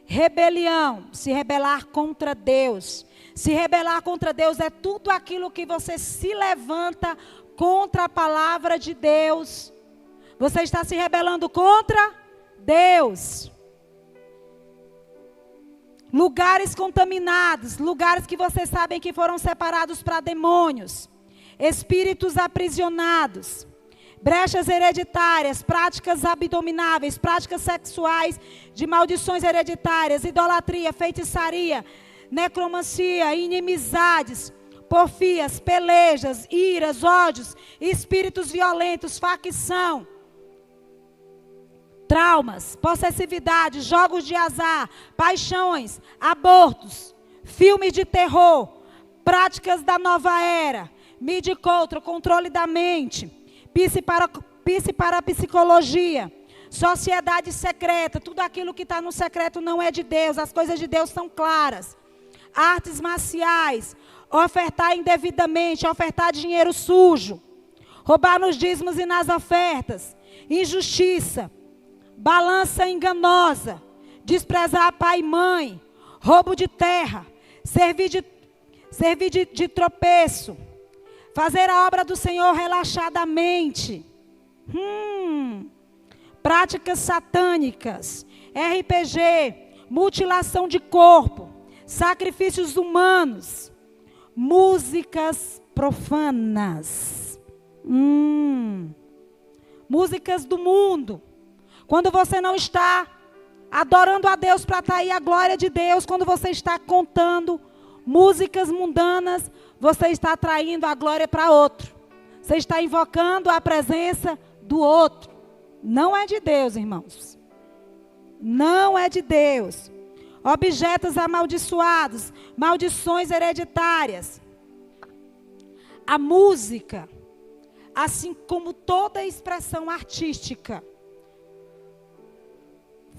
Rebelião, se rebelar contra Deus. Se rebelar contra Deus é tudo aquilo que você se levanta contra a palavra de Deus. Você está se rebelando contra Deus. Lugares contaminados, lugares que vocês sabem que foram separados para demônios. Espíritos aprisionados. Brechas hereditárias, práticas abomináveis, práticas sexuais de maldições hereditárias, idolatria, feitiçaria, necromancia, inimizades, porfias, pelejas, iras, ódios, espíritos violentos, facção. Traumas, possessividade, jogos de azar, paixões, abortos, filmes de terror, práticas da nova era, midi-cultura, controle da mente, psicologia, sociedade secreta, tudo aquilo que está no secreto não é de Deus, as coisas de Deus são claras. Artes marciais, ofertar indevidamente, ofertar dinheiro sujo, roubar nos dízimos e nas ofertas, injustiça, balança enganosa, desprezar pai e mãe, roubo de terra, servir de tropeço, fazer a obra do Senhor relaxadamente, práticas satânicas, RPG, mutilação de corpo, sacrifícios humanos, músicas profanas. Músicas do mundo. Quando você não está adorando a Deus para atrair a glória de Deus, quando você está contando músicas mundanas, você está atraindo a glória para outro. Você está invocando a presença do outro. Não é de Deus, irmãos. Não é de Deus. Objetos amaldiçoados, maldições hereditárias. A música, assim como toda expressão artística,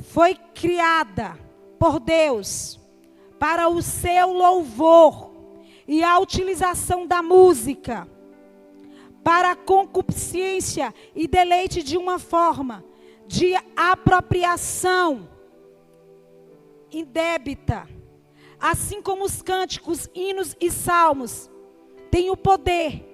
foi criada por Deus para o seu louvor e a utilização da música para a concupiscência e deleite de uma forma de apropriação indébita. Assim como os cânticos, hinos e salmos têm o poder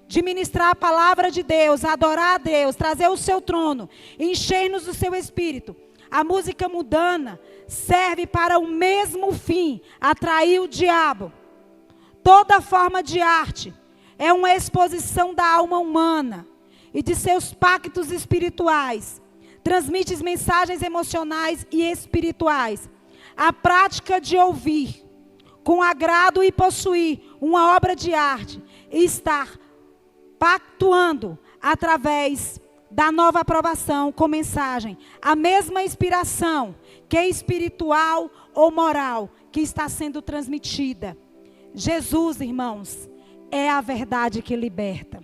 de ministrar a palavra de Deus, adorar a Deus, trazer o seu trono, encher-nos do seu espírito. A música mundana serve para o mesmo fim, atrair o diabo. Toda forma de arte é uma exposição da alma humana e de seus pactos espirituais. Transmite mensagens emocionais e espirituais. A prática de ouvir com agrado e possuir uma obra de arte e estar pactuando através da nova aprovação com mensagem, a mesma inspiração que é espiritual ou moral que está sendo transmitida. Jesus, irmãos, é a verdade que liberta.